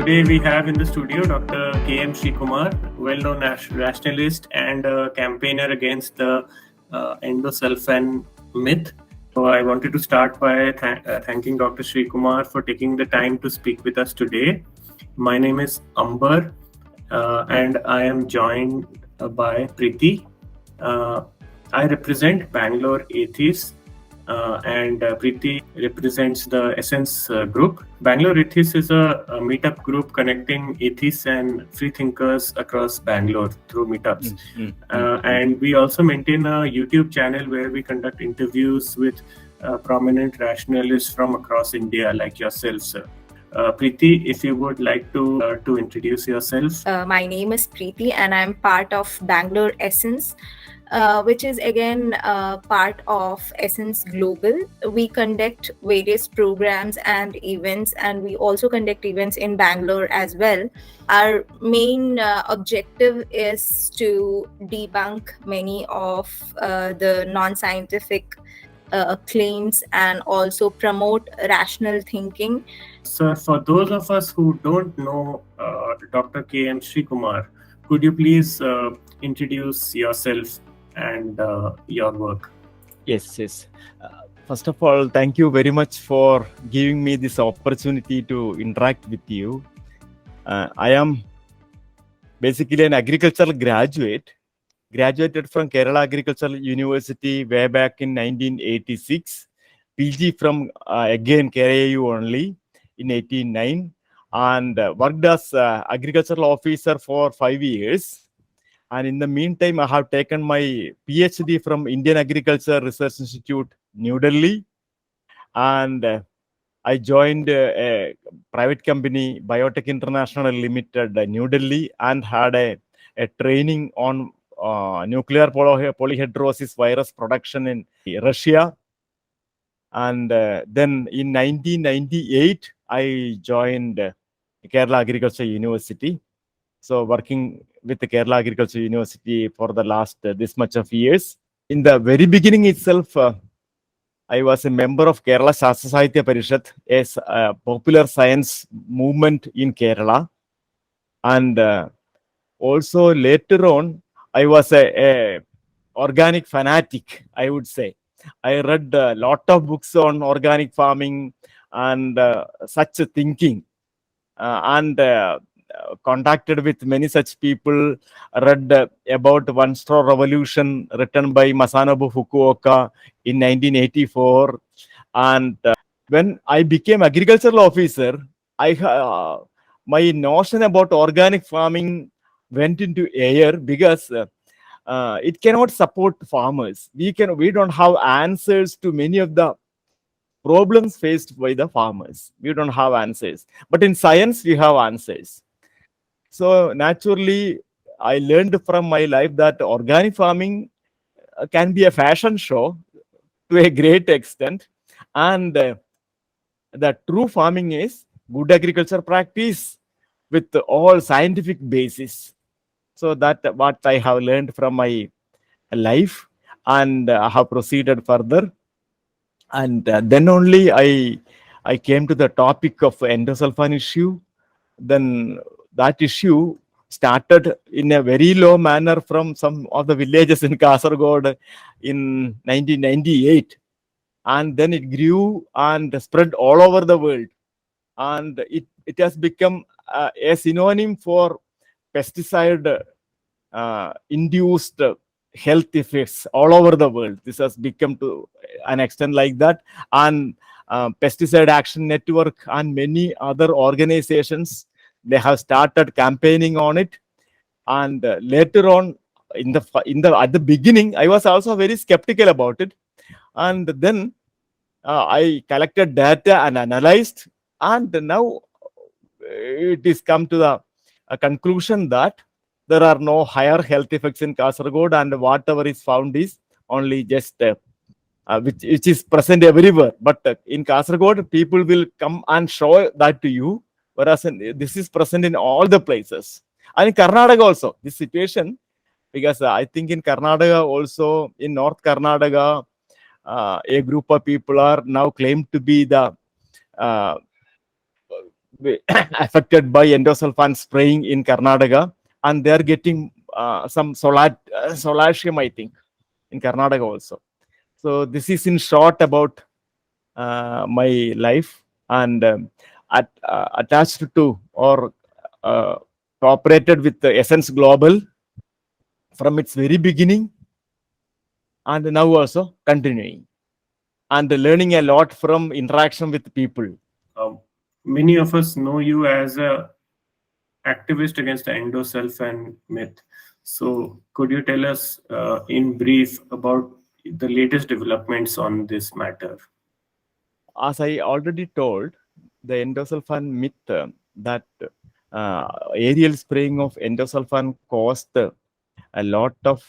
Today we have in the studio Dr. K.M. Sreekumar, well-known rationalist and campaigner against the Endosulfan myth. So I wanted to start by thanking Dr. Sreekumar for taking the time to speak with us today. My name is Amber, and I am joined by Preeti. I represent Bangalore Atheists, and Preeti represents the Essence group. Bangalore Atheists is a meetup group connecting atheists and freethinkers across Bangalore through meetups. And we also maintain a YouTube channel where we conduct interviews with prominent rationalists from across India, like yourself, sir. Preeti, if you would like to introduce yourself. My name is Preeti and I'm part of Bangalore Essence, which is again part of Essence Global. We conduct various programs and events, and we also conduct events in Bangalore as well. Our main objective is to debunk many of the non-scientific claims and also promote rational thinking. So, for those of us who don't know Dr. K.M. Sreekumar, could you please introduce yourself and your work? Yes. First of all, thank you very much for giving me this opportunity to interact with you. I am basically an agricultural graduate. Graduated from Kerala Agricultural University way back in 1986. PG from again KAU only in 1989, and worked as agricultural officer for 5 years. And in the meantime, I have taken my PhD from Indian Agriculture Research Institute, New Delhi, and I joined a private company, Biotech International Limited, New Delhi, and had a training on nuclear polyhedrosis virus production in Russia. And then in 1998, I joined Kerala Agriculture University. So working with the Kerala Agriculture University for the last this much of years. In the very beginning itself, I was a member of Kerala Shastra Sahitya Parishad, a popular science movement in Kerala. And also later on, I was a organic fanatic, I would say. I read a lot of books on organic farming and such thinking, and contacted with many such people, read about One Straw Revolution written by Masanobu Fukuoka in 1984. And when I became agricultural officer, my notion about organic farming went into air because it cannot support farmers. We don't have answers to many of the problems faced by the farmers. We don't have answers. But in science, we have answers. So naturally, I learned from my life that organic farming can be a fashion show to a great extent. And the true farming is good agriculture practice with all scientific basis. So that what I have learned from my life, and I have proceeded further. And then only I came to the topic of endosulfan issue. Then that issue started in a very low manner from some of the villages in Kasargod in 1998. And then it grew and spread all over the world. And it has become a synonym for pesticide induced health effects all over the world. This has become to an extent like that. And Pesticide Action Network and many other organizations, they have started campaigning on it. And later on, at the beginning, I was also very skeptical about it. And then I collected data and analyzed, and now it is come to the conclusion that there are no higher health effects in Kasargod, and whatever is found is only just which is present everywhere. But in Kasargod, people will come and show that to you, whereas this is present in all the places. And in Karnataka also, this situation, because I think in Karnataka also, in North Karnataka, a group of people are now claimed to be the affected by endosulfan spraying in Karnataka, and they are getting some solarium, I think, in Karnataka also. So this is in short about my life, and attached to or cooperated with the Essence Global from its very beginning, and now also continuing, and learning a lot from interaction with people. Many of us know you as a activist against the endosulfan myth. So, could you tell us in brief about the latest developments on this matter? As I already told, the endosulfan myth that aerial spraying of endosulfan caused a lot of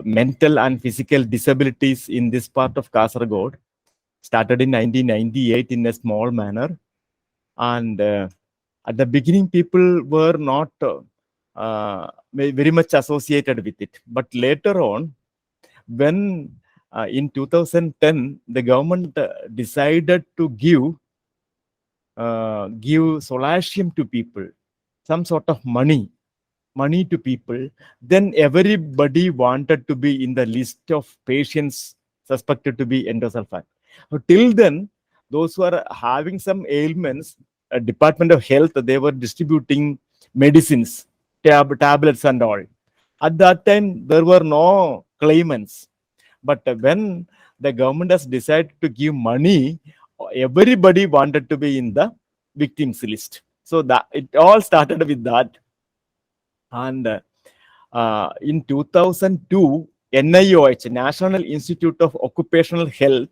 mental and physical disabilities in this part of Kasargod started in 1998 in a small manner. And at the beginning, people were not very much associated with it. But later on, when in 2010, the government decided to give solatium to people, some sort of money to people, then everybody wanted to be in the list of patients suspected to be endosulfan. So till then, those who are having some ailments, Department of Health, they were distributing medicines, tablets and all. At that time, there were no claimants. But when the government has decided to give money, everybody wanted to be in the victims list. So that it all started with that. And in 2002, NIOH, National Institute of Occupational Health,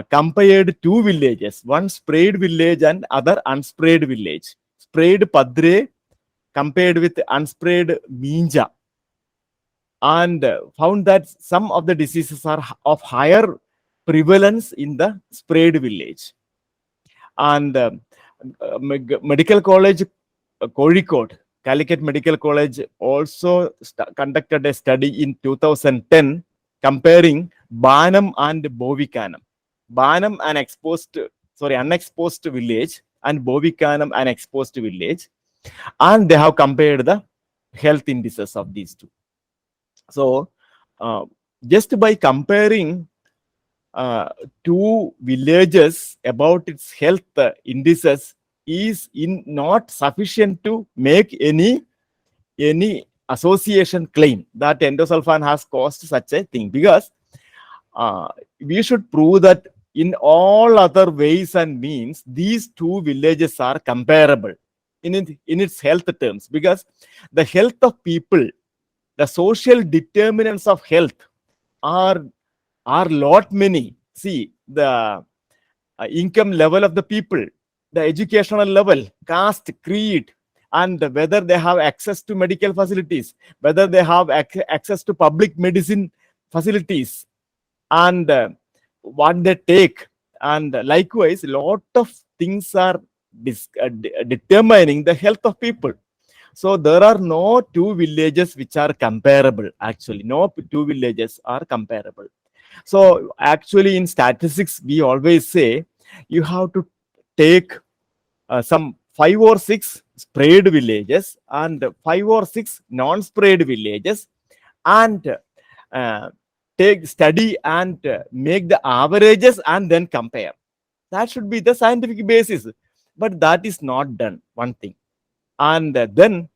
compared two villages, one sprayed village and other unsprayed village. Sprayed Padre compared with unsprayed Minja, and found that some of the diseases are of higher prevalence in the sprayed village. And Medical College Kozhikode, Calicut Medical College also conducted a study in 2010 comparing Banam and Bovikanam. Banam, an unexposed village, and Bovikanam, an exposed village, and they have compared the health indices of these two. So, just by comparing two villages about its health indices is not sufficient to make any association claim that endosulfan has caused such a thing, because we should prove that in all other ways and means these two villages are comparable in its health terms, because the health of people, the social determinants of health are lot many. See, the income level of the people, the educational level, caste, creed, and whether they have access to medical facilities, whether they have access to public medicine facilities, and what they take. And likewise, a lot of things are determining the health of people. So there are no two villages which are comparable. Actually, no two villages are comparable. So actually, in statistics, we always say you have to take some 5 or 6 sprayed villages and 5 or 6 non-sprayed villages, and take study and make the averages and then compare. That should be the scientific basis. But that is not done, one thing. And then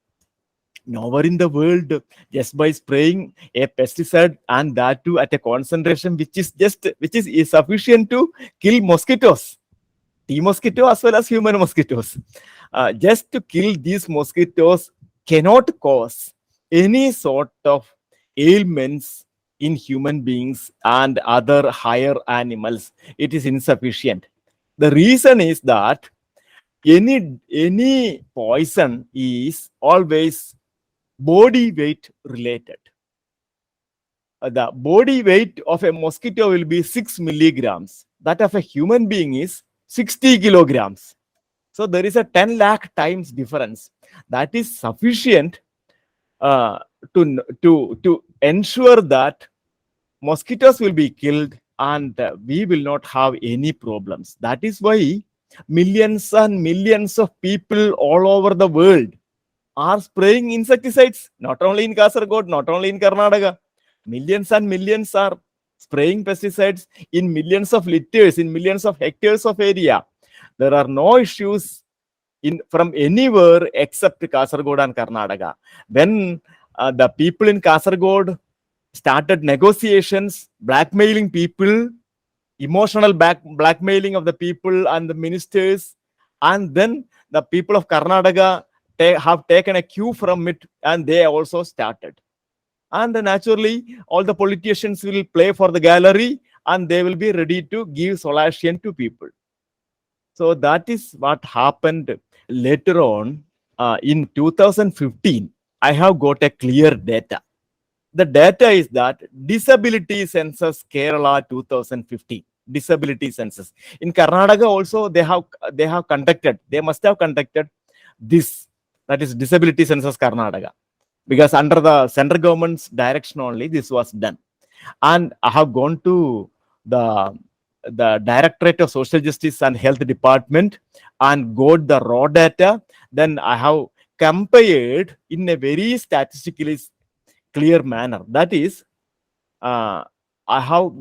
nowhere in the world, just by spraying a pesticide, and that too at a concentration which is sufficient to kill mosquitoes, tea mosquito as well as human mosquitoes, just to kill these mosquitoes cannot cause any sort of ailments in human beings and other higher animals. It is insufficient. The reason is that any poison is always body weight related. The body weight of a mosquito will be 6 milligrams. That of a human being is 60 kilograms. So there is a 10 lakh times difference. That is sufficient to ensure that mosquitoes will be killed and we will not have any problems. That is why millions and millions of people all over the world are spraying insecticides, not only in Kasargod, not only in Karnataka. Millions and millions are spraying pesticides in millions of liters, in millions of hectares of area. There are no issues from anywhere except Kasargod and Karnataka. When the people in Kasargod started negotiations, blackmailing people, emotional blackmailing of the people and the ministers, and then the people of Karnataka have taken a cue from it, and they also started. And naturally, all the politicians will play for the gallery, and they will be ready to give solution to people. So that is what happened later on. In 2015, I have got a clear data. The data is that disability census Kerala 2015. Disability census in Karnataka also they must have conducted this, that is disability census Karnataka, because under the central government's direction only this was done. And I have gone to the Directorate of Social Justice and Health Department and got the raw data. Then I have compared in a very statistically clear manner. That is, I have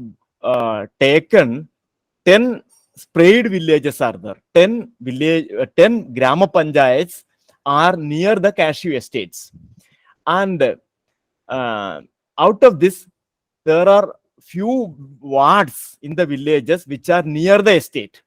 taken 10 sprayed villages are there. 10 Grama Panchayats are near the cashew estates. And out of this, there are few wards in the villages which are near the estate.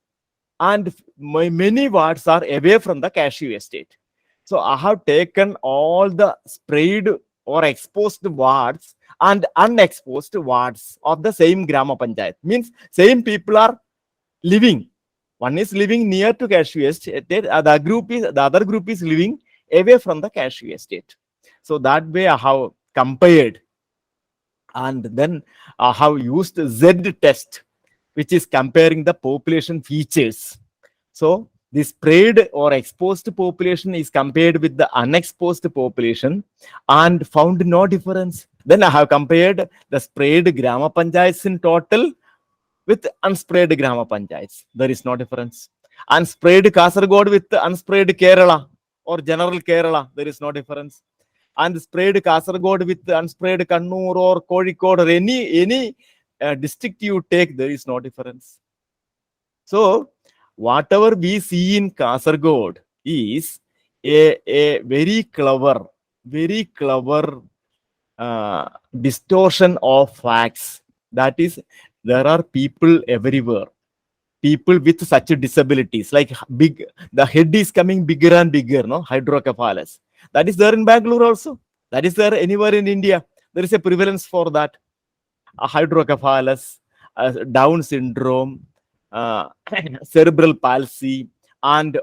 And many wards are away from the cashew estate. So I have taken all the sprayed or exposed wards and unexposed wards of the same Grama Panchayat. Means same people are living. One is living near to cashew estate, the other group is living away from the cashew estate. So that way I have compared, and then I have used Z test, which is comparing the population features. So the sprayed or exposed population is compared with the unexposed population and found no difference. Then I have compared the sprayed Grama Panchayats in total with unsprayed Grama Panchayats. There is no difference. And sprayed Kasargod with unsprayed Kerala or general Kerala, there is no difference. And sprayed Kasargod with unsprayed Kannur or Kozhikode or any district you take, there is no difference. So whatever we see in Kasargod is a very clever distortion of facts. That is, there are people everywhere, people with such disabilities, like the head is coming bigger and bigger, no, hydrocephalus. That is there in Bangalore also. That is there anywhere in India. There is a prevalence for that. Hydrocephalus, Down syndrome, cerebral palsy, and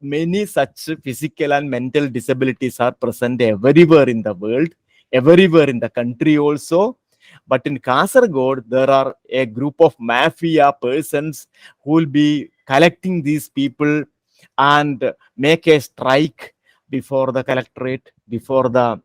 many such physical and mental disabilities are present everywhere in the world, everywhere in the country also. But in Kasargod, there are a group of mafia persons who will be collecting these people and make a strike before the collectorate, before the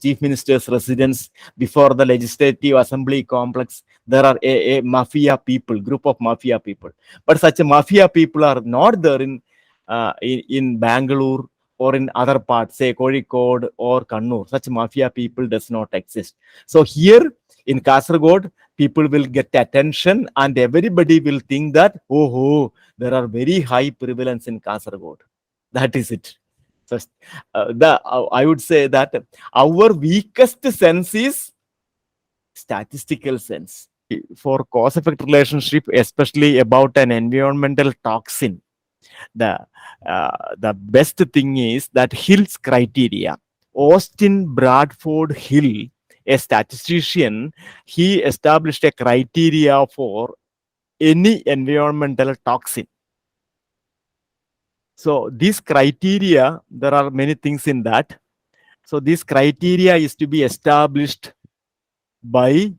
chief minister's residence, before the legislative assembly complex. There are a mafia people, group of mafia people. But such a mafia people are not there in Bangalore or in other parts, say Kozhikode or Kannur. Such mafia people does not exist. So here in Kasargod, people will get attention and everybody will think that, oh, there are very high prevalence in Kasargod. That is it. So I would say that our weakest sense is statistical sense. For cause-effect relationship, especially about an environmental toxin, the best thing is that Hill's criteria. Austin Bradford Hill, a statistician, he established a criteria for any environmental toxin. So this criteria, there are many things in that. So this criteria is to be established by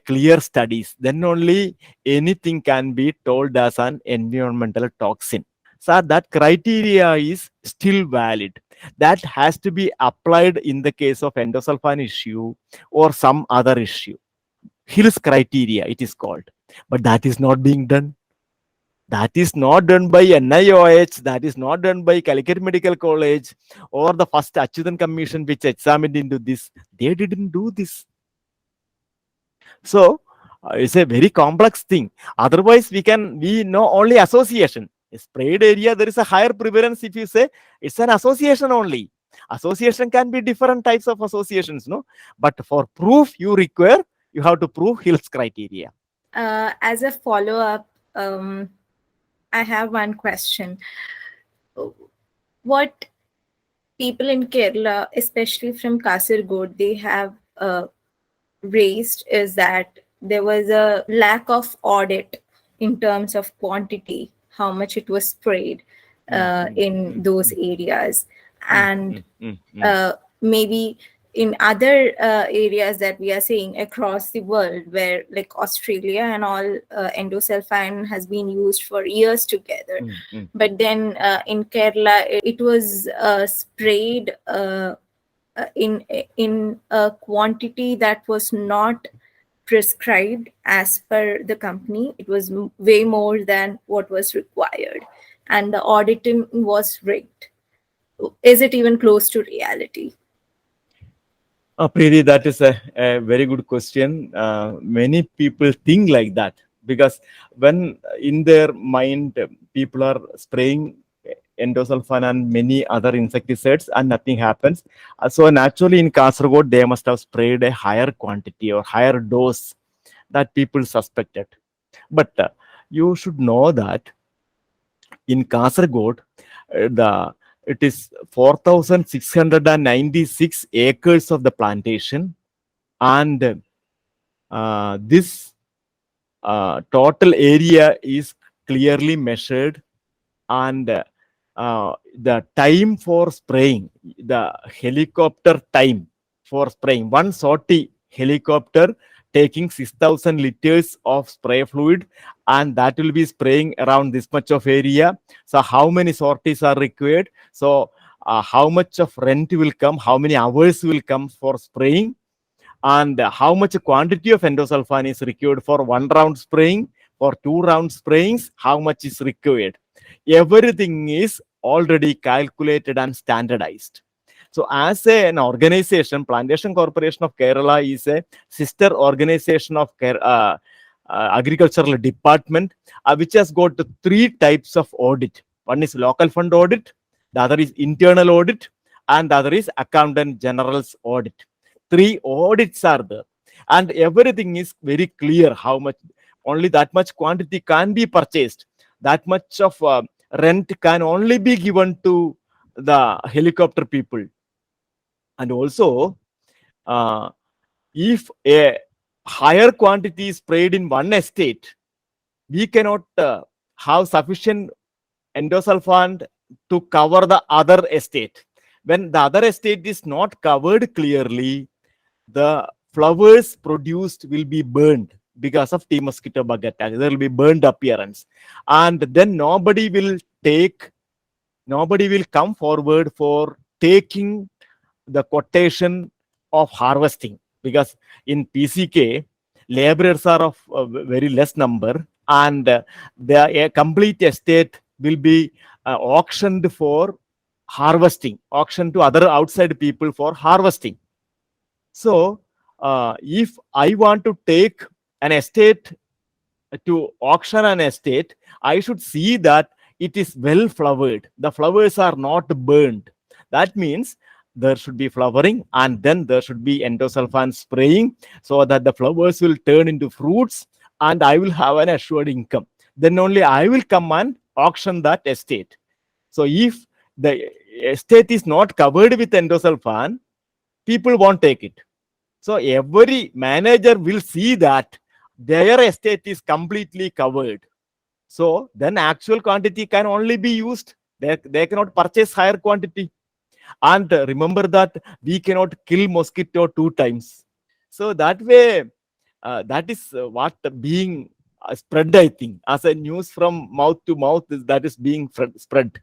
clear studies. Then only anything can be told as an environmental toxin. So that criteria is still valid. That has to be applied in the case of endosulfan issue or some other issue. Hill's criteria, it is called. But that is not being done. That is not done by NIOH, that is not done by Calicut Medical College or the first Achyutan Commission which examined into this. They didn't do this. So it's a very complex thing. Otherwise, we know only association. A sprayed area, there is a higher prevalence if you say it's an association only. Association can be different types of associations, no? But for proof, you have to prove Hill's criteria. As a follow-up, I have one question. What people in Kerala, especially from Kasargod, they have raised is that there was a lack of audit in terms of quantity, how much it was sprayed in those areas. And maybe in other areas that we are seeing across the world, where like Australia and all, endosulfan has been used for years together. But then in Kerala, it was sprayed in a quantity that was not prescribed as per the company. It was way more than what was required, and the auditing was rigged. Is it even close to reality? Preeti, that is a very good question. Many people think like that because when in their mind people are spraying endosulfan and many other insecticides and nothing happens. So naturally in Kasargod, they must have sprayed a higher quantity or higher dose that people suspected. But you should know that in Kasargod, it is 4,696 acres of the plantation, and this total area is clearly measured, and the time for spraying, the helicopter time for spraying, one sortie helicopter taking 6,000 liters of spray fluid, and that will be spraying around this much of area. So how many sorties are required? So how much of rent will come? How many hours will come for spraying? And how much quantity of endosulfan is required for 1 round spraying? For 2 round sprayings, how much is required? Everything is already calculated and standardized. So as an organization, Plantation Corporation of Kerala is a sister organization of agricultural department, which has got 3 types of audit. One is local fund audit, the other is internal audit, and the other is accountant general's audit. 3 audits are there, and everything is very clear how much, only that much quantity can be purchased, that much of rent can only be given to the helicopter people. And also if a higher quantity is sprayed in one estate, we cannot have sufficient endosulfan to cover the other estate. When the other estate is not covered clearly, the flowers produced will be burned because of tea mosquito bug attack. There will be burned appearance, and then nobody will come forward for taking the quotation of harvesting, because in PCK laborers are of very less number, and the complete estate will be auctioned for harvesting, auction to other outside people for harvesting. So if I want to take an estate to auction an estate, I should see that it is well flowered. The flowers are not burned. That means there should be flowering, and then there should be endosulfan spraying so that the flowers will turn into fruits and I will have an assured income. Then only I will come and auction that estate. So if the estate is not covered with endosulfan, people won't take it. So every manager will see that their estate is completely covered. So then actual quantity can only be used. They cannot purchase higher quantity. And remember that we cannot kill mosquito 2 times. So that way, that is what being spread, I think, as a news from mouth to mouth, that is being spread.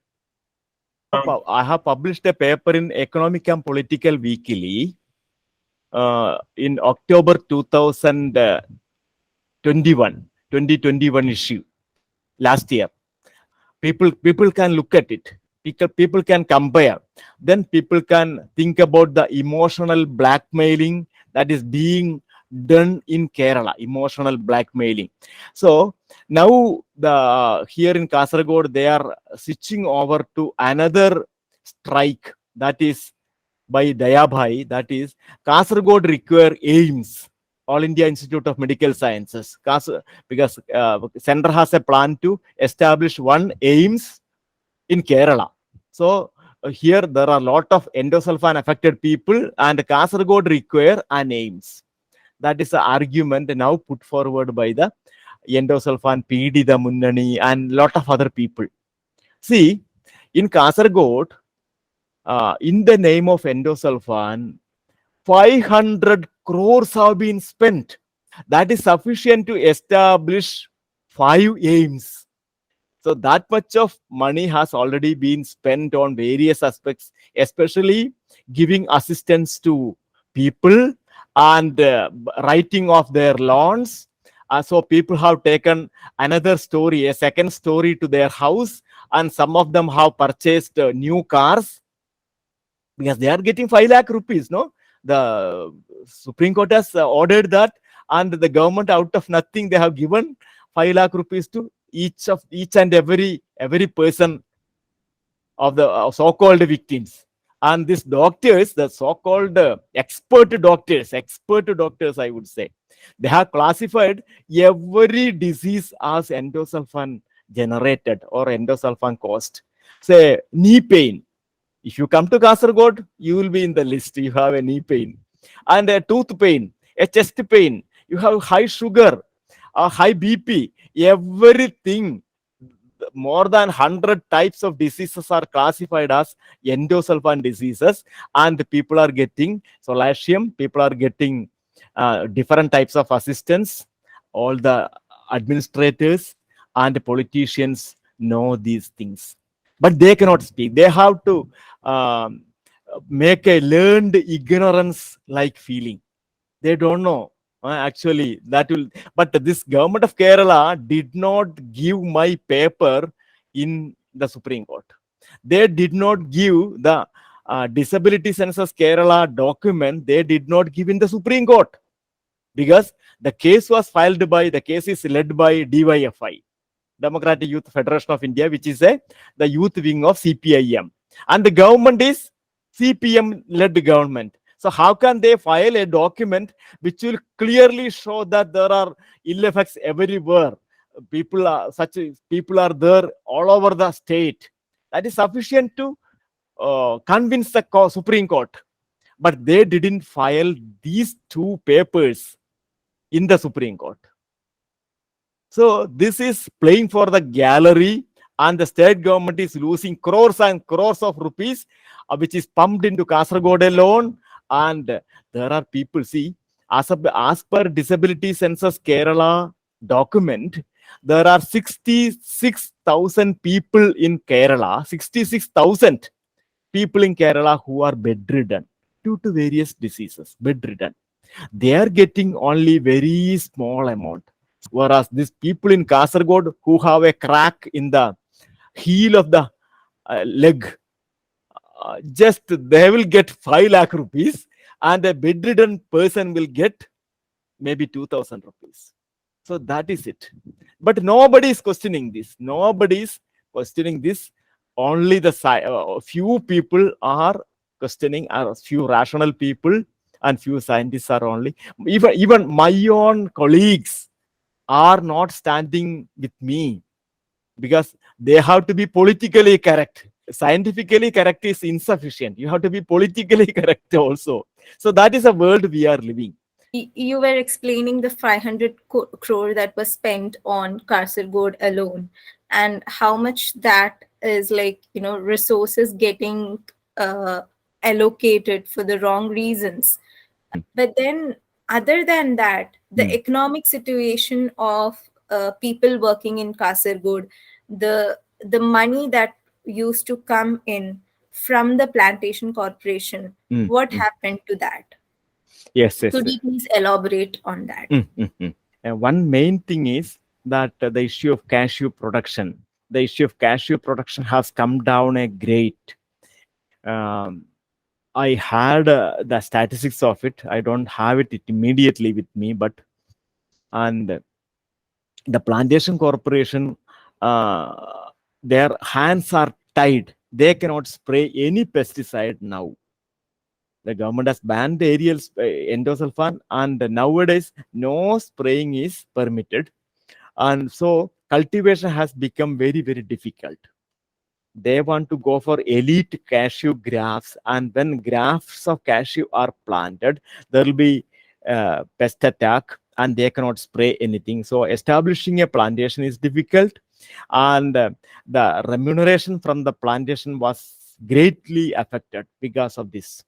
I have published a paper in Economic and Political Weekly in October 2021 issue last year. People can look at it. People can compare. Then people can think about the emotional blackmailing that is being done in Kerala. Emotional blackmailing. So now here in Kasargod they are switching over to another strike, that is by Dayabhai, that is Kasargod require aims. All India Institute of Medical Sciences, because center has a plan to establish one aims in Kerala. So here there are a lot of endosulfan affected people, and Kasargod require an aims. That is the argument now put forward by the Endosulfan Piditha Munnani and lot of other people. See, in Kasargod, in the name of endosulfan, 500 crores have been spent. That is sufficient to establish 5 aims. So that much of money has already been spent on various aspects, especially giving assistance to people and writing off their loans. So people have taken another story, a second story to their house, and some of them have purchased new cars because they are getting 5 lakh rupees. No, the Supreme Court has ordered that, and the government out of nothing they have given 5 lakh rupees to each and every person of the so-called victims. And these doctors, the so-called expert doctors, I would say, they have classified every disease as endosulfan generated or endosulfan caused. Say knee pain. If you come to Kasargod, you will be in the list. You have a knee pain, and a tooth pain, a chest pain. You have high sugar, a high BP. Everything, more than 100 types of diseases are classified as endosulfan diseases, and people are getting solatium. People are getting different types of assistance. All the administrators and politicians know these things, but they cannot speak. They have to make a learned ignorance like feeling. They don't know. Actually, that will. But this government of Kerala did not give my paper in the Supreme Court. They did not give the Disability Census Kerala document. They did not give in the Supreme Court because the case is led by DYFI, Democratic Youth Federation of India, which is the youth wing of CPIM, and the government is CPM-led government. So how can they file a document which will clearly show that there are ill effects everywhere? People are there all over the state. That is sufficient to convince the Supreme Court. But they didn't file these two papers in the Supreme Court. So this is playing for the gallery, and the state government is losing crores and crores of rupees, which is pumped into Kasargod alone. And there are people, see, as per Disability Census Kerala document, there are 66,000 people in Kerala, 66,000 people in Kerala who are bedridden due to various diseases, bedridden. They are getting only very small amount. Whereas these people in Kasargod who have a crack in the heel of the leg, just they will get 5 lakh rupees, and a bedridden person will get maybe 2,000 rupees. So that is it. But nobody is questioning this. Nobody is questioning this. Only the few people are questioning, are few rational people, and few scientists are only. Even my own colleagues are not standing with me because they have to be politically correct. Scientifically correct is insufficient. You have to be politically correct also. So that is a world we are living. You were explaining the 500 crore that was spent on Kasargod alone, and how much that is resources getting allocated for the wrong reasons. But then, other than that, the economic situation of people working in Kasargod, the money that used to come in from the plantation corporation, what happened to that? Yes. Could you please elaborate on that? One main thing is that the issue of cashew production. the issue of cashew production has come down a great. I had the statistics of it. I don't have it immediately with me, but and the plantation corporation, their hands are tied. They cannot spray any pesticide now. The government has banned aerial endosulfan, and nowadays no spraying is permitted. And so cultivation has become very, very difficult. They want to go for elite cashew grafts, and when grafts of cashew are planted, there will be pest attack, and they cannot spray anything. So establishing a plantation is difficult, and the remuneration from the plantation was greatly affected because of this.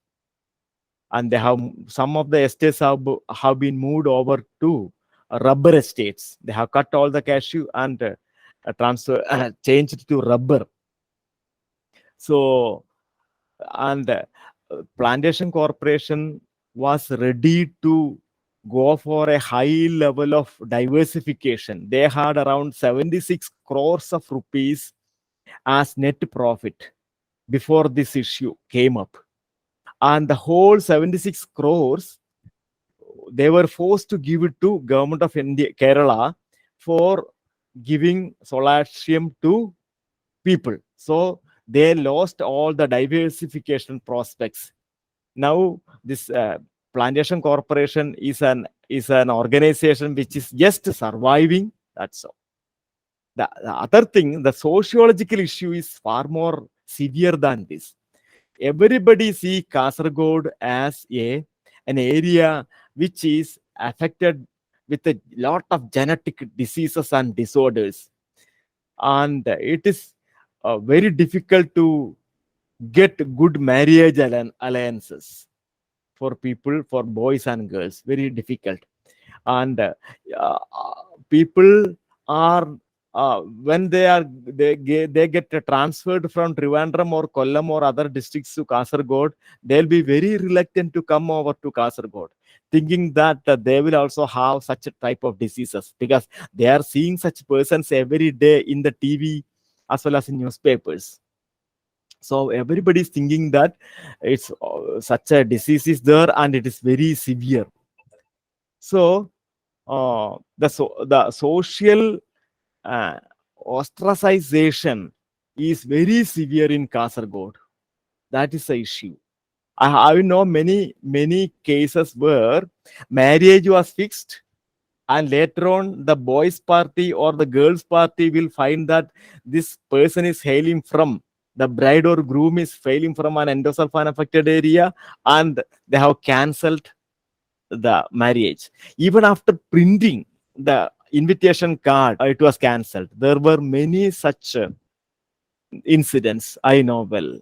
And they have, some of the estates have been moved over to rubber estates. They have cut all the cashew and changed to rubber. So, and plantation corporation was ready to go for a high level of diversification. They had around 76 crores of rupees as net profit before this issue came up. And the whole 76 crores, they were forced to give it to government of India, Kerala, for giving solatium to people. So they lost all the diversification prospects. Now this plantation corporation is an organization which is just surviving. That's all. The other thing, the sociological issue is far more severe than this. Everybody see Kasargod as an area which is affected with a lot of genetic diseases and disorders, and it is very difficult to get good marriage alliances for people, for boys and girls. Very difficult. And people are when they get transferred from Trivandrum or Kollam or other districts to Kasargod, they'll be very reluctant to come over to Kasargod, thinking that they will also have such a type of diseases, because they are seeing such persons every day in the TV as well as in newspapers. So everybody is thinking that it's such a disease is there and it is very severe. So the social ostracization is very severe in Kasargod. That is the issue. I know many cases where marriage was fixed, and later on the boys party or the girls party will find that this person is hailing from, the bride or groom is hailing from an endosulfan affected area, and they have cancelled the marriage. Even after printing the invitation card, it was cancelled. There were many such incidents I know well.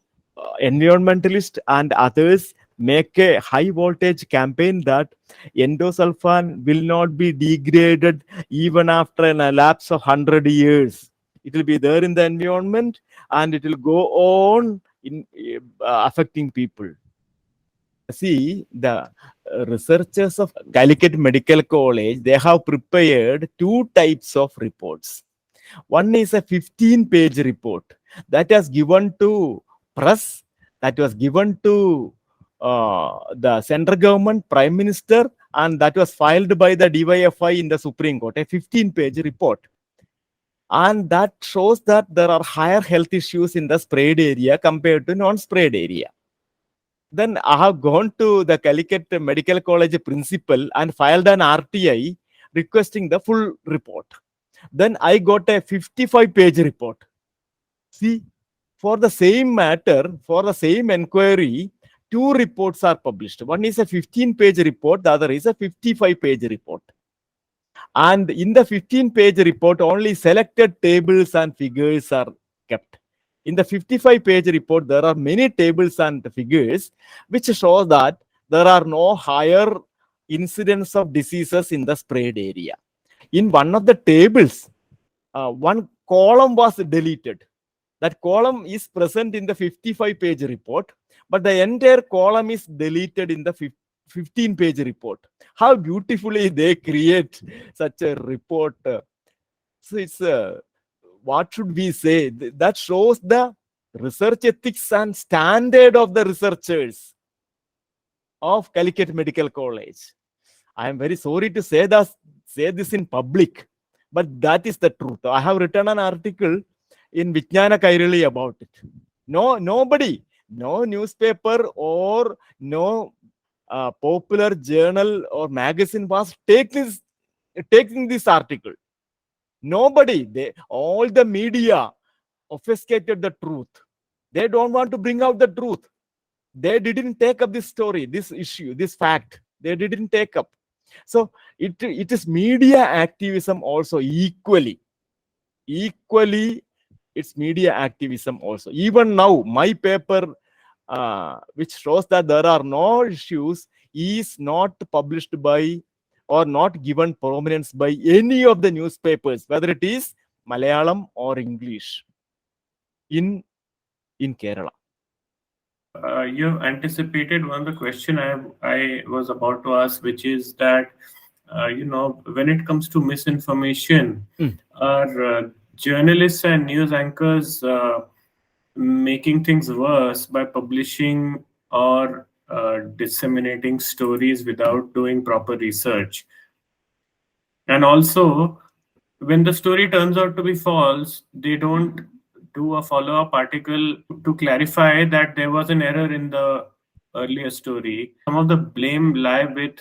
Environmentalists and others make a high voltage campaign that endosulfan will not be degraded even after a lapse of 100 years. It will be there in the environment and it will go on in affecting people. See, the researchers of Calicut Medical College, they have prepared two types of reports. One is a 15-page report that was given to press, that was given to the central government, prime minister, and that was filed by the DYFI in the Supreme Court, a 15-page report. And that shows that there are higher health issues in the sprayed area compared to non-sprayed area. Then I have gone to the Calicut Medical College principal and filed an RTI requesting the full report. Then I got a 55-page report. See, for the same matter, for the same inquiry, two reports are published. One is a 15-page report, the other is a 55-page report. And in the 15-page report, only selected tables and figures are kept. In the 55-page report, there are many tables and figures which show that there are no higher incidence of diseases in the sprayed area. In one of the tables, one column was deleted. That column is present in the 55-page report, but the entire column is deleted in the 15-page report. How beautifully they create such a report. So it's what should we say? That shows the research ethics and standard of the researchers of Calicut Medical College. I am very sorry to say this in public, but that is the truth. I have written an article in Vijnana Kairali about it. Nobody, no newspaper or no popular journal or magazine was taking this article. Nobody, all the media obfuscated the truth. They don't want to bring out the truth. They didn't take up this story, this issue, this fact. They didn't take up. So it is media activism also equally. It's media activism also. Even now, my paper, which shows that there are no issues, is not published by or not given prominence by any of the newspapers, whether it is Malayalam or English in Kerala. You anticipated one of the question I was about to ask, which is that when it comes to misinformation, are journalists and news anchors making things worse by publishing or disseminating stories without doing proper research? And also, when the story turns out to be false, they don't do a follow-up article to clarify that there was an error in the earlier story. Some of the blame lie with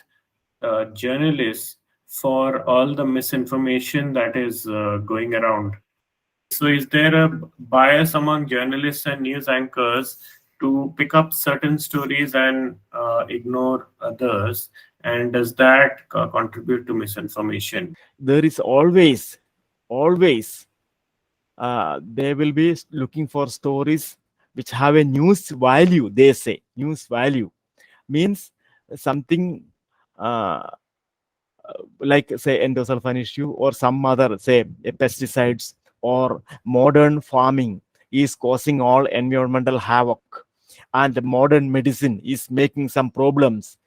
journalists for all the misinformation that is going around. So is there a bias among journalists and news anchors to pick up certain stories and ignore others? And does that contribute to misinformation? There is always they will be looking for stories which have a news value. They say news value means something like, say, endosulfan issue or some other, say, pesticides or modern farming is causing all environmental havoc, and modern medicine is making some problems.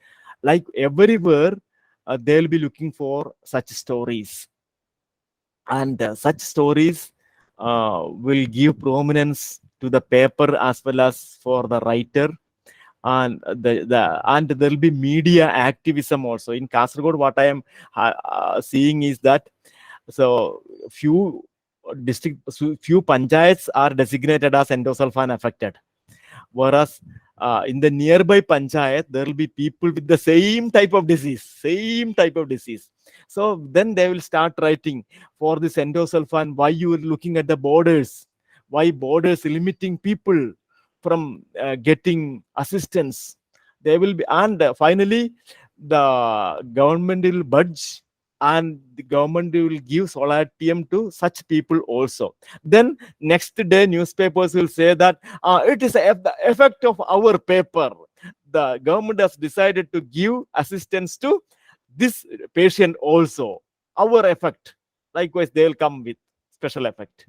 Like everywhere, they'll be looking for such stories, and such stories will give prominence to the paper as well as for the writer. And and there will be media activism also in Kasargod. What I am seeing is that few panchayats are designated as endosulfan affected, whereas in the nearby panchayat there will be people with the same type of disease. So then they will start writing for this endosulfan, why you are looking at the borders, why borders limiting people from getting assistance. They will be, and finally the government will budge, and the government will give solatium to such people also. Then next day newspapers will say that it is the effect of our paper. The government has decided to give assistance to this patient also. Our effect. Likewise, they will come with special effect.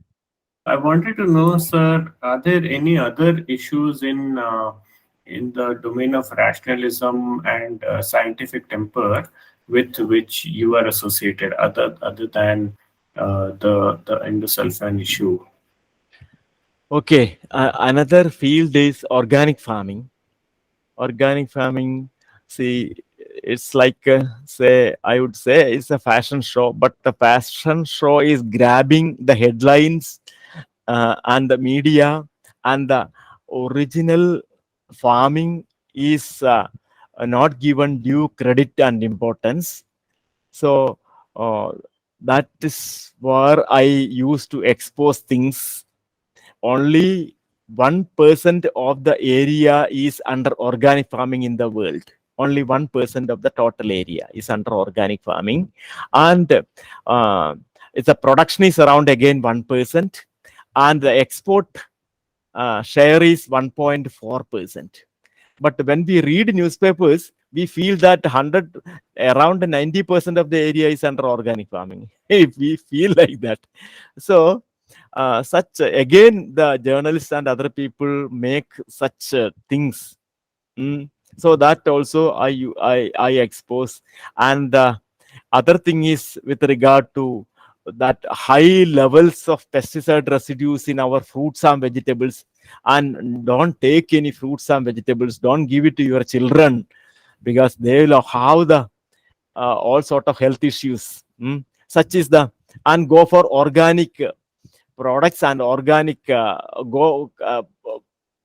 I wanted to know, sir, are there any other issues in the domain of rationalism and scientific temper with which you are associated, other than the endosulfan issue? Okay, another field is organic farming. Organic farming, see, it's like I would say it's a fashion show, but the fashion show is grabbing the headlines and the media, and the original farming is not given due credit and importance. So that is where I used to expose things. Only 1% of the area is under organic farming in the world. Only 1% of the total area is under organic farming, and the production is around again 1%, and the export share is 1.4%. But when we read newspapers, we feel that around 90% of the area is under organic farming. If we feel like that, so such again the journalists and other people make such things. So that also I expose. And the other thing is with regard to that high levels of pesticide residues in our fruits and vegetables, and don't take any fruits and vegetables, don't give it to your children, because they will have the all sort of health issues. Such is the, and go for organic products and organic go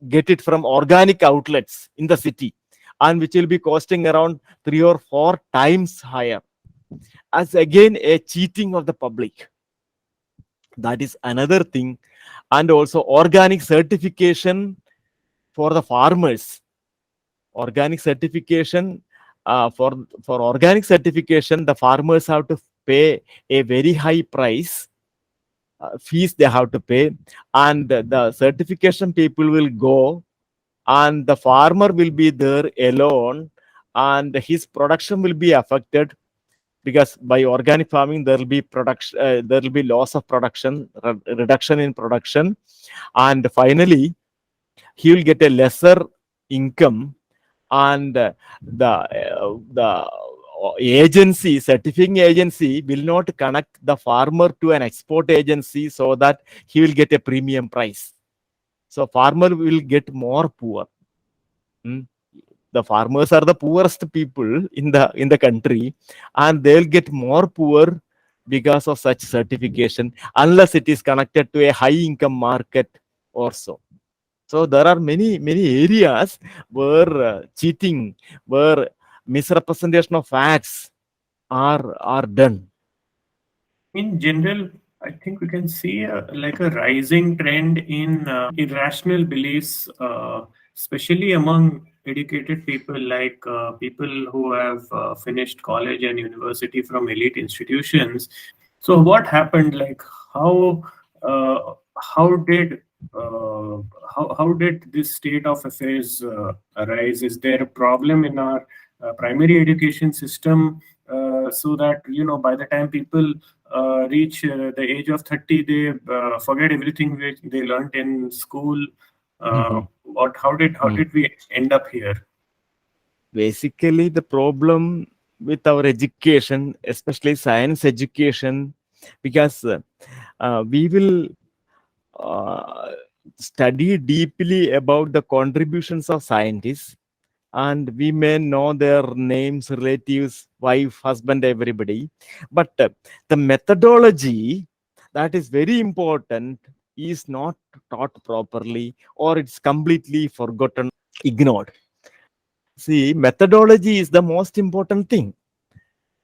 get it from organic outlets in the city, and which will be costing around 3 or 4 times higher, as again a cheating of the public. That is another thing. And also organic certification for the farmers. Organic certification, for organic certification, the farmers have to pay a very high price, fees they have to pay, and the certification people will go, and the farmer will be there alone, and his production will be affected, because by organic farming there will be production, there will be loss of production, reduction in production, and finally he will get a lesser income. And the agency, certifying agency, will not connect the farmer to an export agency, so that he will get a premium price. So farmer will get more poor. The farmers are the poorest people in the country, and they'll get more poor because of such certification, unless it is connected to a high income market or so. So there are many areas where cheating, where misrepresentation of facts are done. In general, I think we can see like a rising trend in irrational beliefs, especially among educated people, like people who have finished college and university from elite institutions. So, what happened? Like, how how did how did this state of affairs arise? Is there a problem in our primary education system, so that by the time people reach the age of 30, they forget everything which they learned in school? What how did we end up here? Basically, the problem with our education, especially science education, because we will uh, study deeply about the contributions of scientists, and we may know their names, relatives, wife, husband, everybody, but the methodology that is very important is not taught properly, or it's completely forgotten, ignored. See, methodology is the most important thing.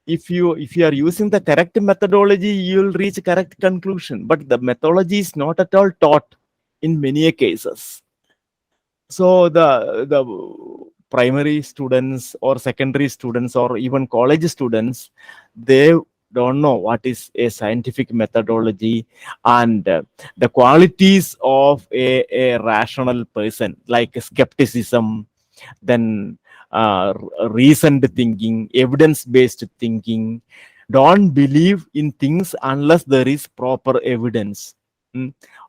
If you are using the correct methodology, you will reach correct conclusion, but the methodology is not at all taught in many cases. So the primary students or secondary students or even college students, they don't know what is a scientific methodology, and the qualities of a rational person, like skepticism, then reasoned thinking, evidence-based thinking. Don't believe in things unless there is proper evidence.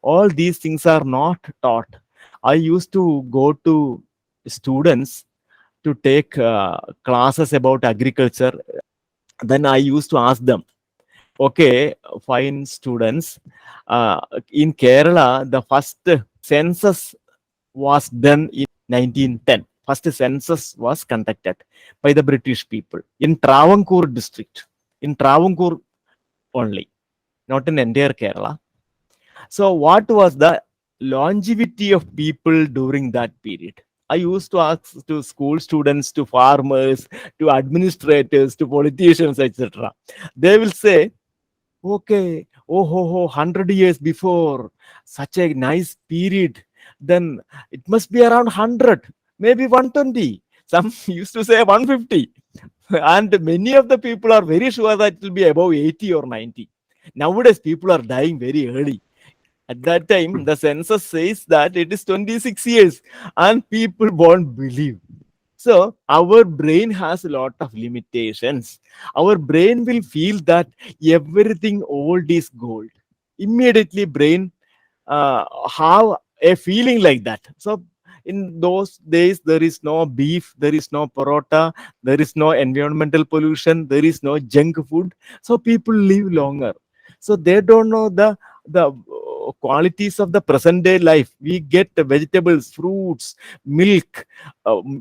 All these things are not taught. I used to go to students to take classes about agriculture. Then I used to ask them, okay, fine students, in Kerala, the first census was done in 1910. First census was conducted by the British people in Travancore district, in Travancore only, not in entire Kerala. So what was the longevity of people during that period? I used to ask to school students, to farmers, to administrators, to politicians, etc. They will say, okay, oh, 100 years before, such a nice period, then it must be around 100, maybe 120. Some used to say 150. And many of the people are very sure that it will be above 80 or 90. Nowadays, people are dying very early. At that time, the census says that it is 26 years, and people won't believe. So our brain has a lot of limitations. Our brain will feel that everything old is gold. Immediately, brain have a feeling like that. So in those days, there is no beef, there is no parota, there is no environmental pollution, there is no junk food. So people live longer. So they don't know the qualities of the present day life. We get the vegetables, fruits, milk,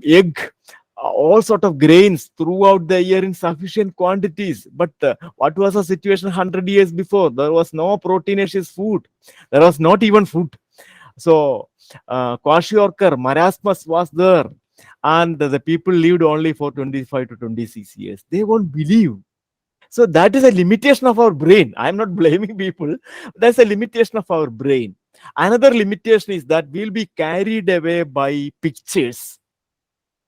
egg, all sort of grains throughout the year in sufficient quantities. But what was the situation 100 years before? There was no proteinaceous food. There was not even food. So kwashiorkor, marasmus was there, and the people lived only for 25 to 26 years. They won't believe. So that is a limitation of our brain. I'm not blaming people. That's a limitation of our brain. Another limitation is that we'll be carried away by pictures.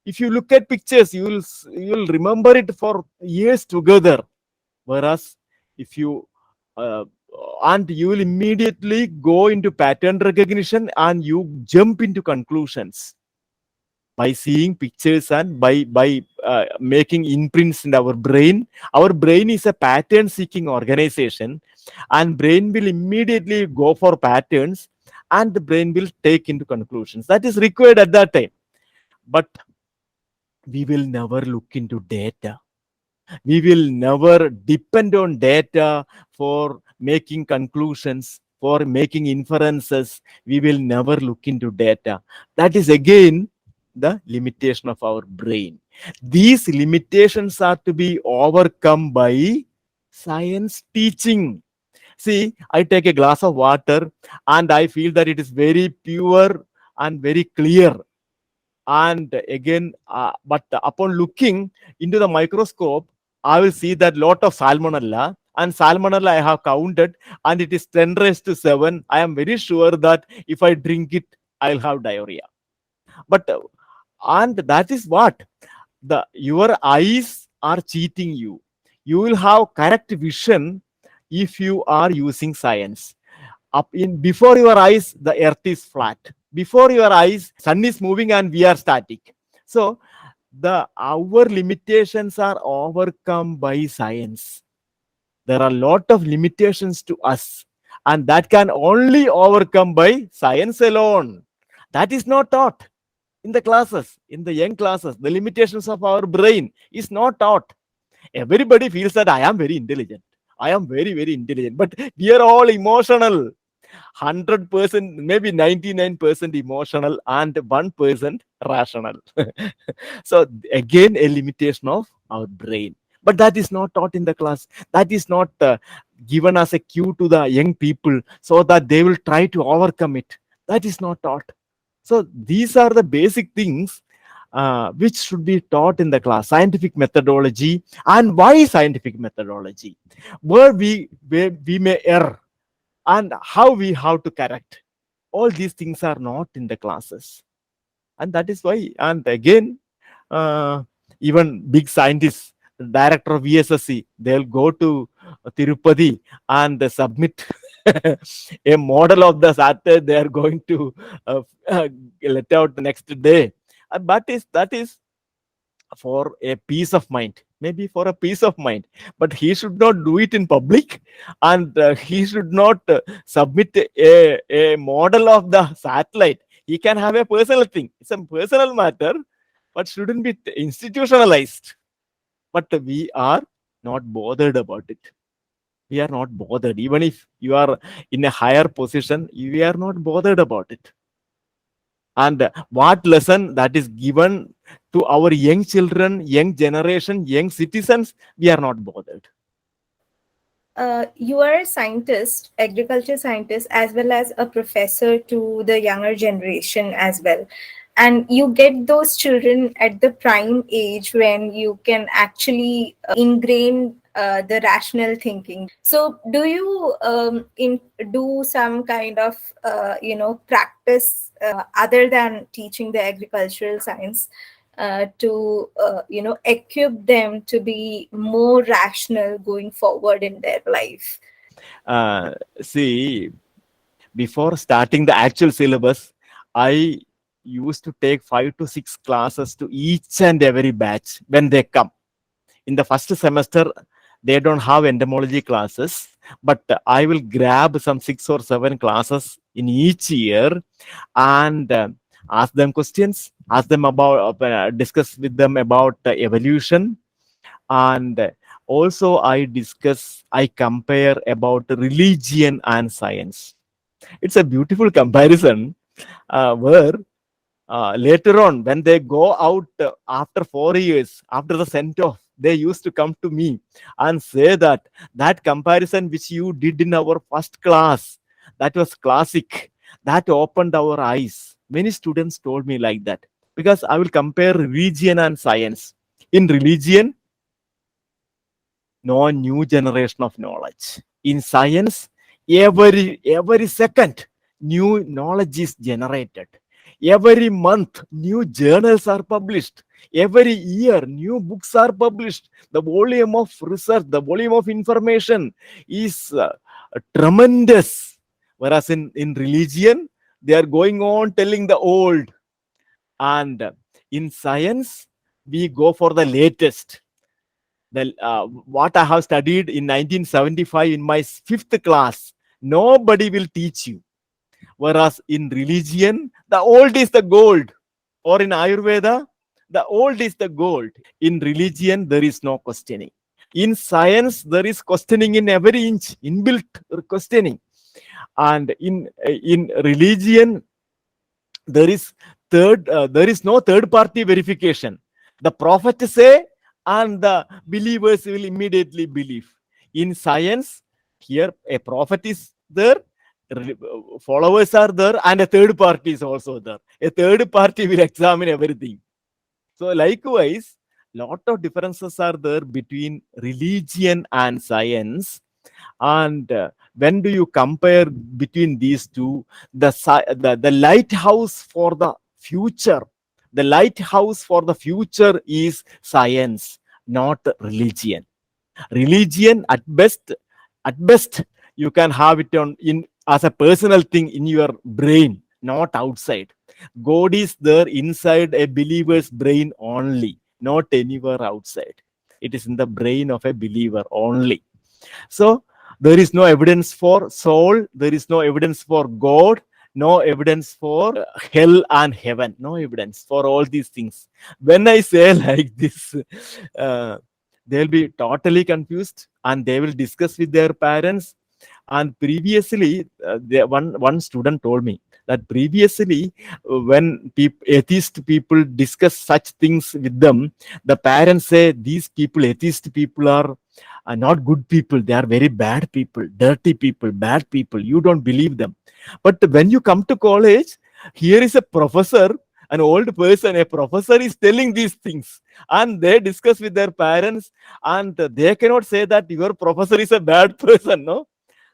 If you look at pictures, you'll remember it for years together. Whereas if you uh, and you will immediately go into pattern recognition and you jump into conclusions by seeing pictures and by making imprints in our brain. Our brain is a pattern seeking organization, and brain will immediately go for patterns, and the brain will take into conclusions. That is required at that time. But we will never look into data. We will never depend on data for making conclusions, for making inferences. We will never look into data. That is again the limitation of our brain. These limitations are to be overcome by science teaching. See, I take a glass of water and I feel that it is very pure and very clear. And again, but upon looking into the microscope, I will see that lot of salmonella, and salmonella I have counted, and it is 10 raised to 7. I am very sure that if I drink it, I'll have diarrhea. But and that is what the your eyes are cheating you. You will have correct vision if you are using science. Up in before your eyes, the earth is flat. Before your eyes, sun is moving and we are static. So the our limitations are overcome by science. There are a lot of limitations to us, and that can only overcome by science alone. That is not taught in the classes, in the young classes. The limitations of our brain is not taught. Everybody feels that I am very intelligent. I am very, very intelligent, but we are all emotional. 100%, maybe 99% emotional and 1% rational. So again, a limitation of our brain. But that is not taught in the class. That is not given as a cue to the young people so that they will try to overcome it. That is not taught. So these are the basic things which should be taught in the class. Scientific methodology, and why scientific methodology, where we may err, and how we have to correct. All these things are not in the classes, and that is why. And again, even big scientists, director of VSSC, they'll go to Tirupati and they submit a model of the satellite they are going to let out the next day. But that is for a peace of mind, maybe for a peace of mind, but he should not do it in public, and he should not submit a model of the satellite. He can have a personal thing, it's a personal matter, but shouldn't be institutionalized. But we are not bothered about it. We are not bothered. Even if you are in a higher position, we are not bothered about it. And what lesson that is given to our young children, young generation, young citizens, we are not bothered. You are a scientist, agriculture scientist, as well as a professor to the younger generation as well. And you get those children at the prime age when you can actually ingrain the rational thinking. So, do you do some kind of practice other than teaching the agricultural science? To equip them to be more rational going forward in their life. See, before starting the actual syllabus, I used to take 5 to 6 classes to each and every batch when they come. In the first semester, they don't have entomology classes, but I will grab some 6 or 7 classes in each year and ask them questions, ask them about, discuss with them about evolution, and Also, I compare about religion and science. It's a beautiful comparison where later on, when they go out after 4 years, after the sent off, they used to come to me and say that that comparison which you did in our first class, that was classic. That opened our eyes. Many students told me like that because I will compare religion and science. In religion, no new generation of knowledge. In science, every second, new knowledge is generated. Every month, new journals are published. Every year, new books are published. The volume of research, the volume of information is tremendous. Whereas in religion, they are going on telling the old. And in science, we go for the latest. What I have studied in 1975 in my fifth class, nobody will teach you. Whereas in religion, the old is the gold, or in Ayurveda, the old is the gold. In religion, there is no questioning. In science, there is questioning in every inch, inbuilt questioning. And in religion, there is no third party verification. The prophet say and the believers will immediately believe. In science, here a prophet is there, followers are there, and a third party is also there. A third party will examine everything. So likewise, lot of differences are there between religion and science. And when do you compare between these two? The lighthouse for the future, the lighthouse for the future is science, not religion. Religion at best you can have it on in as a personal thing in your brain, not outside. God is there inside a believer's brain only, not anywhere outside. It is in the brain of a believer only. So there is no evidence for soul, there is no evidence for God, no evidence for hell and heaven, no evidence for all these things. When I say like this, they'll be totally confused and they will discuss with their parents. And previously, one student told me that previously, when atheist people discuss such things with them, the parents say these people, atheist people, are not good people. They are very bad people, dirty people, bad people. You don't believe them. But when you come to college, here is a professor, an old person, a professor is telling these things, and they discuss with their parents, and they cannot say that your professor is a bad person. No,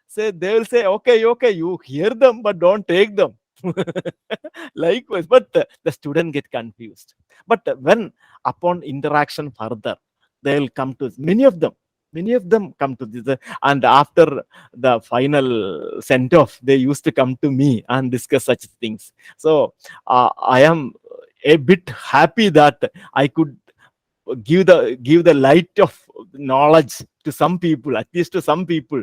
say they will say, okay, you hear them, but don't take them. Likewise, but the student get confused. But when upon interaction further, they will come to many of them come to this, and after the final sent off, they used to come to me and discuss such things. So I am a bit happy that I could give the light of knowledge to some people, at least to some people.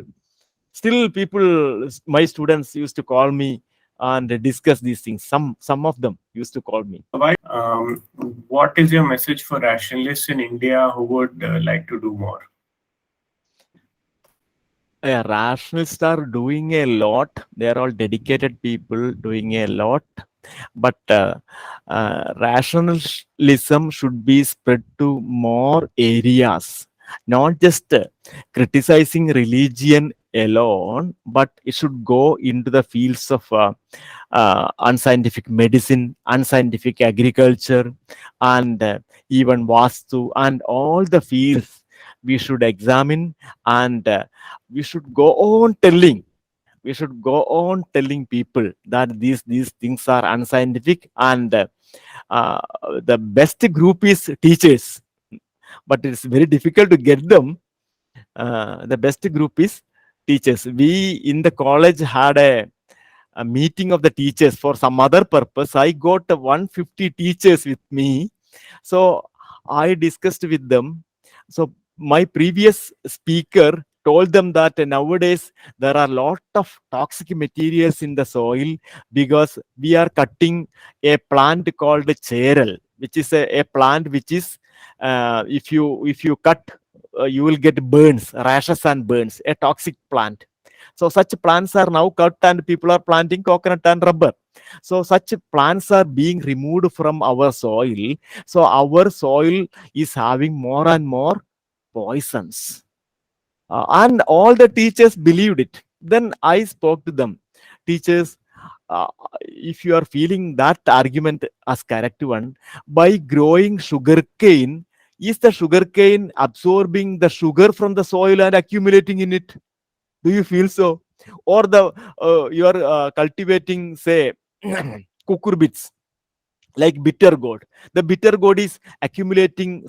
Still people, my students used to call me and discuss these things. Some of them used to call me. What is your message for rationalists in India who would like to do more? Rationalists are doing a lot. They are all dedicated people doing a lot. But rationalism should be spread to more areas, not just criticizing religion alone, but it should go into the fields of unscientific medicine, unscientific agriculture, and even Vastu, and all the fields we should examine, and we should go on telling people that these things are unscientific, and the best group is teachers, but it's very difficult to get them. The best group is teachers. We in the college had a meeting of the teachers for some other purpose. I got 150 teachers with me, so I discussed with them. So my previous speaker told them that nowadays there are a lot of toxic materials in the soil because we are cutting a plant called cheral, which is a plant which is if you cut you will get burns, rashes and burns, a toxic plant. So such plants are now cut and people are planting coconut and rubber. So such plants are being removed from our soil. So our soil is having more and more poisons. And all the teachers believed it. Then I spoke to them. Teachers, if you are feeling that argument as correct one, by growing sugar cane, is the sugar cane absorbing the sugar from the soil and accumulating in it? Do you feel so? Or the you are cultivating, say, cucurbits like bitter gourd. The bitter gourd is accumulating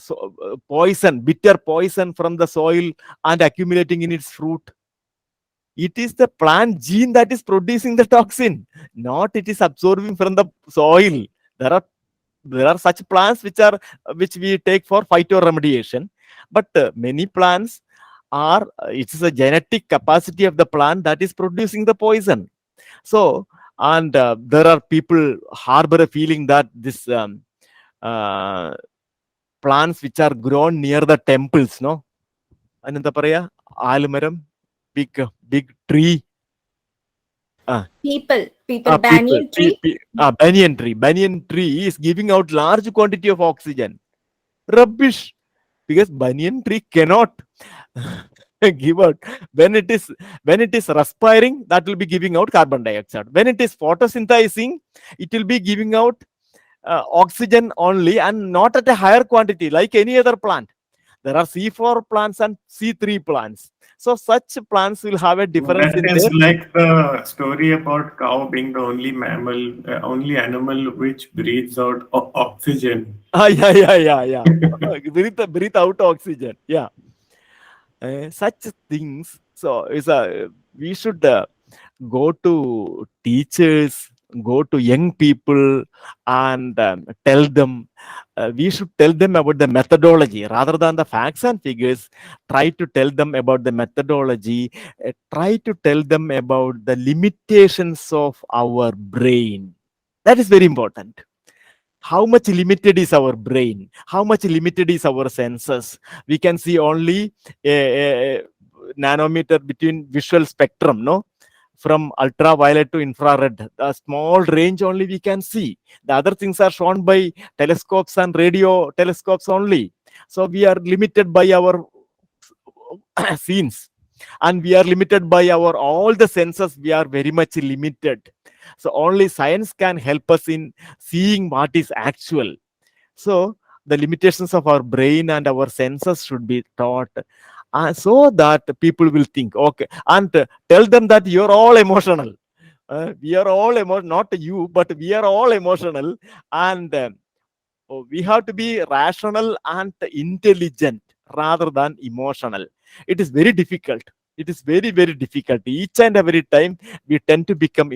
poison, bitter poison from the soil and accumulating in its fruit. It is the plant gene that is producing the toxin, not it is absorbing from the soil. There are such plants which we take for phytoremediation, but many plants are it is a genetic capacity of the plant that is producing the poison. So, and there are people harbor a feeling that this uh, plants which are grown near the temples, no, ananta paraya, almaram, big tree. People, People, banyan tree. banyan tree is giving out large quantity of oxygen. Rubbish, because banyan tree cannot give out. When it is respiring, that will be giving out carbon dioxide. When it is photosynthesizing, it will be giving out oxygen only, and not at a higher quantity like any other plant. There are C4 plants and C3 plants. So such plants will have a difference That in is their. like the story about cow being the only mammal, only animal which breathes out oxygen. Yeah. Breathe out oxygen. Yeah. Such things. So we should go to teachers, go to young people, and tell them. We should tell them about the methodology rather than the facts and figures. Try to tell them about the methodology. Try to tell them about the limitations of our brain. That is very important. How much limited is our brain? How much limited is our senses? We can see only a nanometer between visual spectrum, no? From ultraviolet to infrared, a small range only we can see. The other things are shown by telescopes and radio telescopes only. So we are limited by our scenes, and we are limited by our all the senses. We are very much limited. So only science can help us in seeing what is actual. So the limitations of our brain and our senses should be taught, so that people will think, okay, and tell them that you're all emotional. We are all emotional, not you, but we are all emotional, and we have to be rational and intelligent rather than emotional. It is very difficult. It is very, very difficult. Each and every time we tend to become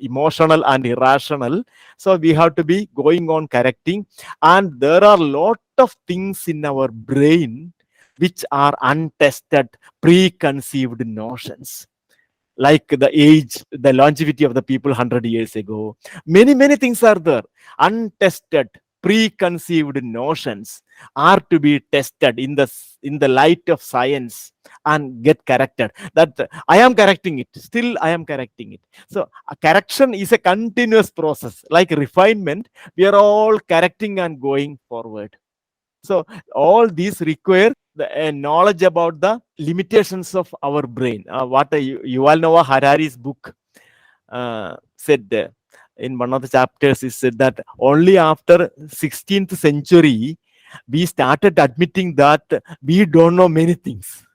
emotional and irrational. So we have to be going on correcting. And there are a lot of things in our brain which are untested, preconceived notions, like the age, the longevity of the people 100 years ago. Many things are there. Untested, preconceived notions are to be tested in the light of science and get corrected. That I am correcting it. Still, I am correcting it. So a correction is a continuous process. Like refinement, we are all correcting and going forward. So all these require the knowledge about the limitations of our brain. What Yuval Noah Harari's book said in one of the chapters, is said that only after 16th century we started admitting that we don't know many things.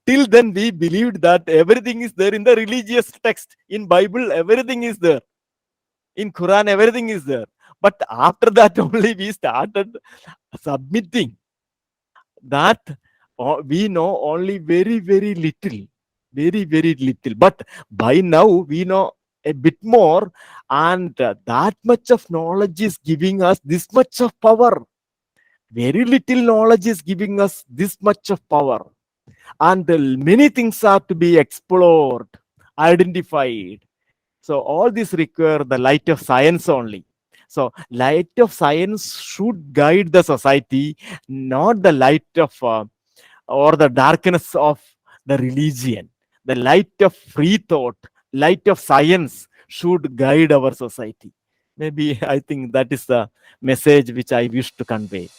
Till then we believed that everything is there in the religious text. In Bible, everything is there. In Quran, everything is there. But after that only we started submitting that we know only very little, very little. But by now we know a bit more, and that much of knowledge is giving us this much of power. Very little knowledge is giving us this much of power, and many things are to be explored, identified. So all this require the light of science only. So light of science should guide the society, not the light of or the darkness of the religion. The light of free thought, light of science should guide our society. Maybe I think that is the message which I wish to convey.